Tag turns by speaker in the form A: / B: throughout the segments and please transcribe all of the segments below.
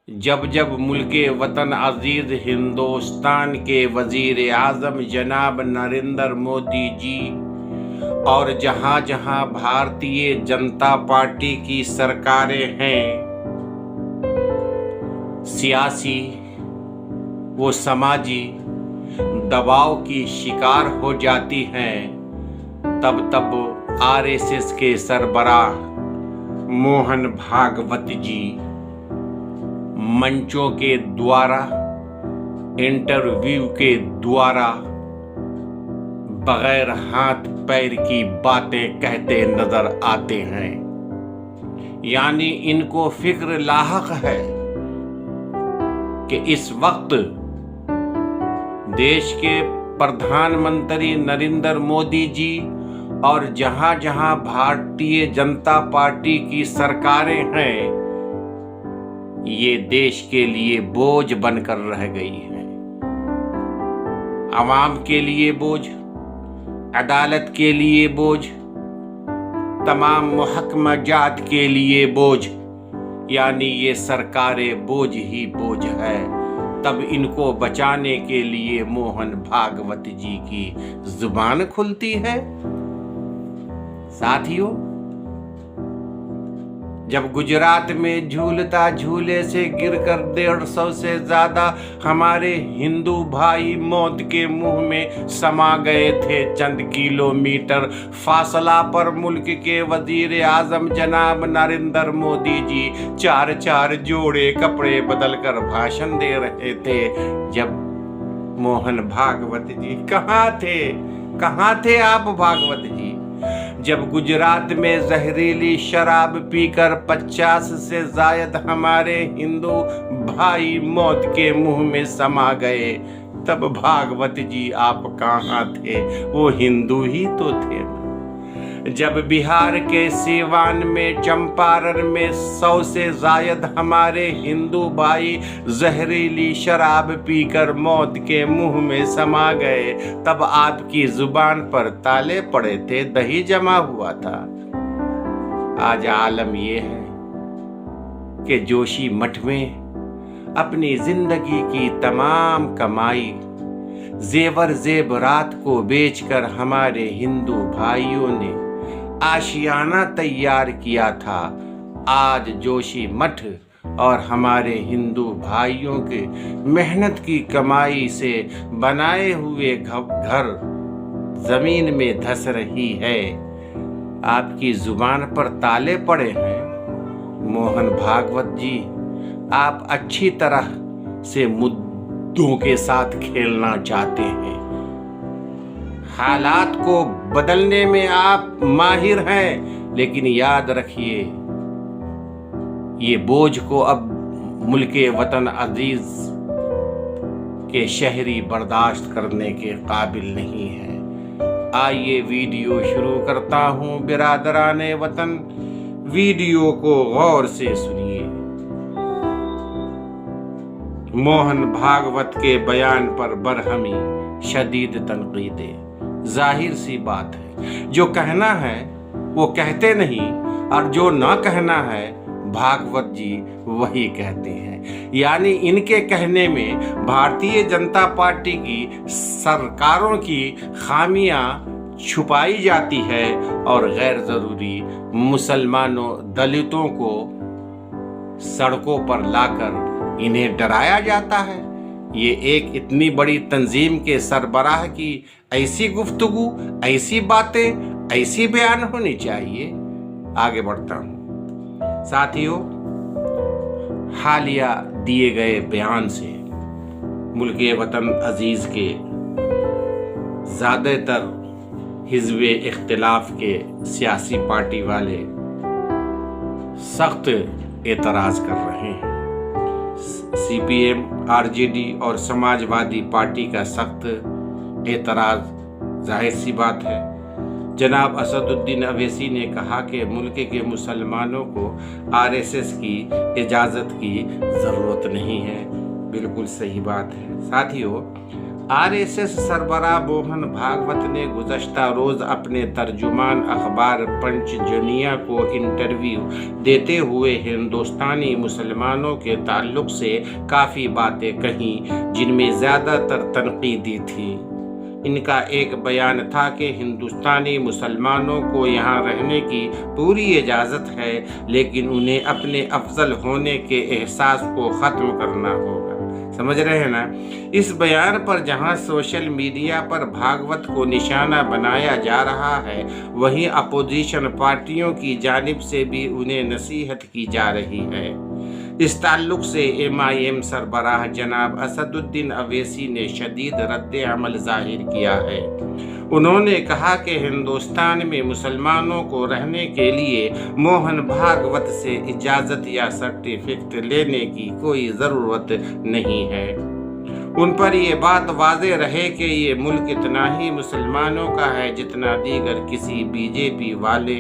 A: جب جب ملک وطن عزیز ہندوستان کے وزیر اعظم جناب نریندر مودی جی اور جہاں جہاں بھارتیہ جنتا پارٹی کی سرکاریں ہیں سیاسی و سماجی دباؤ کی شکار ہو جاتی ہیں، تب RSS کے سربراہ موہن بھاگوت جی منچوں کے دوارا، انٹرویو کے دوارا بغیر ہاتھ پیر کی باتیں کہتے نظر آتے ہیں۔ یعنی ان کو فکر لاحق ہے کہ اس وقت دیش کے پردھان منتری نریندر مودی جی اور جہاں جہاں بھارتیہ جنتا پارٹی کی سرکاریں ہیں یہ دیش کے لیے بوجھ بن کر رہ گئی ہیں۔ عوام کے لیے بوجھ، عدالت کے لیے بوجھ، تمام محکمہ جات کے لیے بوجھ، یعنی یہ سرکاریں بوجھ ہی بوجھ ہے۔ تب ان کو بچانے کے لیے موہن بھاگوت جی کی زبان کھلتی ہے۔ ساتھیو، جب گجرات میں جھولتا جھولے سے گر کر 150 سے زیادہ ہمارے ہندو بھائی موت کے منہ میں سما گئے تھے، چند کلومیٹر فاصلہ پر ملک کے وزیر اعظم جناب نریندر مودی جی 4 جوڑے کپڑے بدل کر بھاشن دے رہے تھے، جب موہن بھاگوت جی کہاں تھے آپ بھاگوت جی؟ جب گجرات میں زہریلی شراب پی کر 50 سے زائد ہمارے ہندو بھائی موت کے منہ میں سما گئے، تب بھاگوت جی آپ کہاں تھے؟ وہ ہندو ہی تو تھے۔ جب بہار کے سیوان میں، چمپارن میں 100 سے زائد ہمارے ہندو بھائی زہریلی شراب پی کر موت کے منہ میں سما گئے، تب آپ کی زبان پر تالے پڑے تھے، دہی جمع ہوا تھا۔ آج عالم یہ ہے کہ جوشی مٹھ میں اپنی زندگی کی تمام کمائی زیور زیورات کو بیچ کر ہمارے ہندو بھائیوں نے آشیانہ تیار کیا تھا۔ آج جوشی مٹھ اور ہمارے ہندو بھائیوں کے محنت کی کمائی سے بنائے ہوئے گھر زمین میں دھس رہی ہے۔ آپ کی زبان پر تالے پڑے ہیں۔ موہن بھاگوت جی، آپ اچھی طرح سے مدعوں کے ساتھ کھیلنا چاہتے ہیں، حالات کو بدلنے میں آپ ماہر ہیں، لیکن یاد رکھیے یہ بوجھ کو اب ملک وطن عزیز کے شہری برداشت کرنے کے قابل نہیں ہے۔ آئیے ویڈیو شروع کرتا ہوں۔ برادران وطن، ویڈیو کو غور سے سنیے۔ موہن بھاگوت کے بیان پر برہمی شدید تنقیدیں۔ ظاہر سی بات ہے، جو کہنا ہے وہ کہتے نہیں، اور جو نہ کہنا ہے بھاگوت جی وہی کہتے ہیں۔ یعنی ان کے کہنے میں بھارتیہ جنتا پارٹی کی سرکاروں کی خامیاں چھپائی جاتی ہے اور غیر ضروری مسلمانوں، دلتوں کو سڑکوں پر لا کر انہیں ڈرایا جاتا ہے۔ یہ ایک اتنی بڑی تنظیم کے سربراہ کی ایسی گفتگو، ایسی باتیں، ایسی بیان ہونی چاہیے۔ آگے بڑھتا ہوں۔ ساتھیو، حالیہ دیے گئے بیان سے ملک وطن عزیز کے زیادہ تر حزب اختلاف کے سیاسی پارٹی والے سخت اعتراض کر رہے ہیں۔ CPM، RJD اور سماج وادی پارٹی کا سخت اعتراض ظاہر سی بات ہے۔ جناب اسد الدین اویسی نے کہا کہ ملک کے مسلمانوں کو RSS کی اجازت کی ضرورت نہیں ہے۔ بالکل صحیح بات ہے۔ ساتھیو، RSS सरबराह मोहन भागवत ने गुज़श्ता रोज़ अपने तर्जुमान अखबार पंचजनिया को इंटरव्यू देते हुए हिंदुस्तानी मुसलमानों के ताल्लुक़ से काफ़ी बातें कहीं, जिनमें ज़्यादातर तनकीदी थी। इनका एक बयान था कि हिंदुस्तानी मुसलमानों को यहाँ रहने की पूरी इजाज़त है, लेकिन उन्हें अपने अफजल होने के एहसास को ख़त्म करना होगा। समझ रहे हैं ना? इस बयान पर जहां सोशल मीडिया पर भागवत को निशाना बनाया जा रहा है, वहीं अपोजिशन पार्टियों की जानिब से भी उन्हें नसीहत की जा रही है। इस ताल्लुक़ से MIM सरबराह जनाब असदुद्दीन अवैसी ने शदीद रद्द अमल ज़ाहिर किया है। उन्होंने कहा कि हिंदुस्तान में मुसलमानों को रहने के लिए मोहन भागवत से इजाज़त या सर्टिफिकेट लेने की कोई ज़रूरत नहीं है। उन पर ये बात वाज़े रहे कि ये मुल्क इतना ही मुसलमानों का है जितना दीगर किसी BJP वाले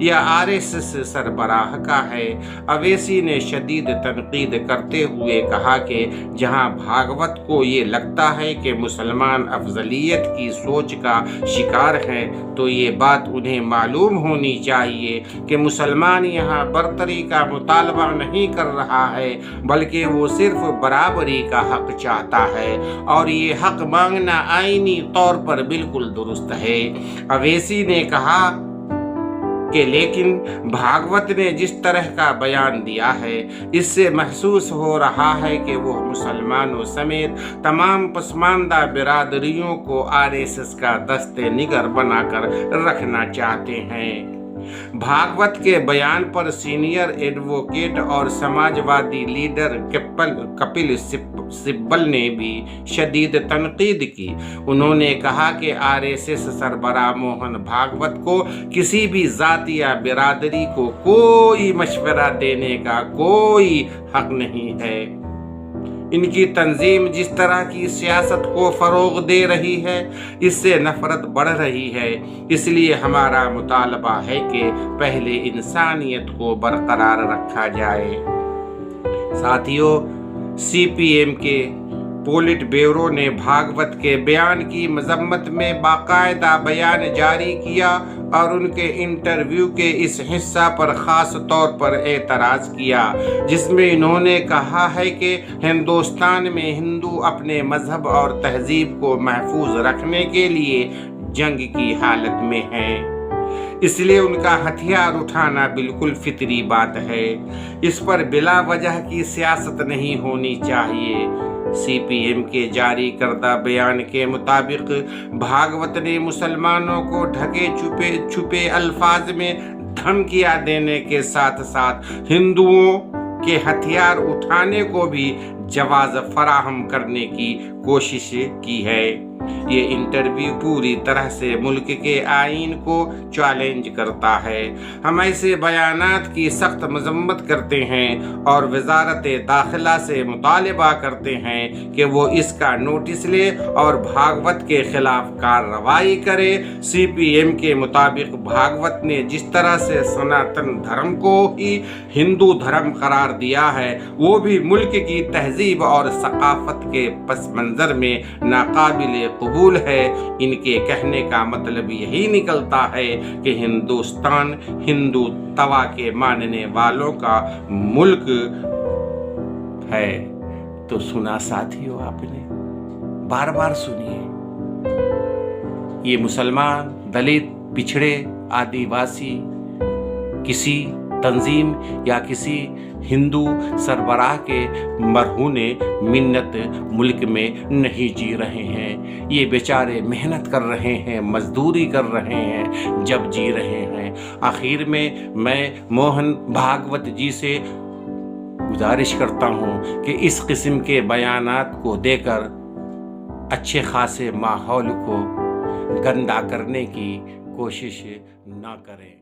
A: या RSS सरबराह का है। अवैसी ने शदीद तनकीद करते हुए कहा कि जहां भागवत को ये लगता है कि मुसलमान अफजलियत की सोच का शिकार हैं, तो ये बात उन्हें मालूम होनी चाहिए कि मुसलमान यहाँ बरतरी का मुतालबा नहीं कर रहा है, बल्कि वो सिर्फ बराबरी का हक चाहता है, और ये हक मांगना आईनी तौर पर बिल्कुल दुरुस्त है। अवैसी ने कहा कि लेकिन भागवत ने जिस तरह का बयान दिया है, इससे महसूस हो रहा है कि वो मुसलमानों समेत तमाम पसमानदा बिरादरियों को RSS का दस्ते निगर बनाकर रखना चाहते हैं। भागवत के बयान पर सीनियर एडवोकेट और समाजवादी लीडर कपिल सिब्बल ने भी शदीद तनकीद की। उन्होंने कहा कि RSS सरबराह मोहन भागवत को किसी भी जात या बिरादरी को कोई मशवरा देने का कोई हक नहीं है। इनकी तंजीम जिस तरह की सियासत को फ़रोग़ दे रही है, इससे नफ़रत बढ़ रही है। इसलिए हमारा मुतालबा है कि पहले इंसानियत को बरकरार रखा जाए। साथियों, CPM के पोलिट ब्यूरो ने भागवत के बयान की मजम्मत में बाकायदा बयान जारी किया और उनके इंटरव्यू के इस हिस्सा पर ख़ास तौर पर एतराज़ किया, जिसमें इन्होंने कहा है कि हिंदुस्तान में हिंदू अपने मज़हब और तहज़ीब को महफूज रखने के लिए जंग की हालत में हैं। इसलिए उनका हथियार उठाना बिल्कुल फितरी बात है। इस पर बिला वजह की सियासत नहीं होनी चाहिए। CPM के जारी करदा बयान के मुताबिक भागवत ने मुसलमानों को ढके छुपे अल्फाज में धमकियां देने के साथ साथ हिंदुओं के हथियार उठाने को भी जवाज़ फराहम करने की कोशिश की है। ये इंटरव्यू पूरी तरह से मुल्क के आईन को चैलेंज करता है। हम ऐसे बयानात की सख्त मजम्मत करते हैं और वजारत दाखिला से मुतालबा करते हैं कि वो इसका नोटिस ले और भागवत के खिलाफ कार्रवाई करे। CPM के मुताबिक भागवत ने जिस तरह से सनातन धर्म को ही हिंदू धर्म करार दिया है, वो भी मुल्क की तहजीब और सकाफत के पस मंज़र में नाकाबिल कबूल है। इनके कहने का मतलब यही निकलता है कि हिंदुस्तान हिंदू तवा के मानने वालों का मुल्क है। तो सुना साथियों, आपने बार बार सुनिए, ये मुसलमान, दलित, पिछड़े, आदिवासी किसी तंजीम या किसी हिंदू सरबराह के मरहूने मिन्नत मुल्क में नहीं जी रहे हैं। ये बेचारे मेहनत कर रहे हैं, मजदूरी कर रहे हैं, जब जी रहे हैं। आखिर में मैं मोहन भागवत जी से गुजारिश करता हूँ कि इस किस्म के बयानात को देकर अच्छे खासे माहौल को गंदा करने की कोशिश ना करें।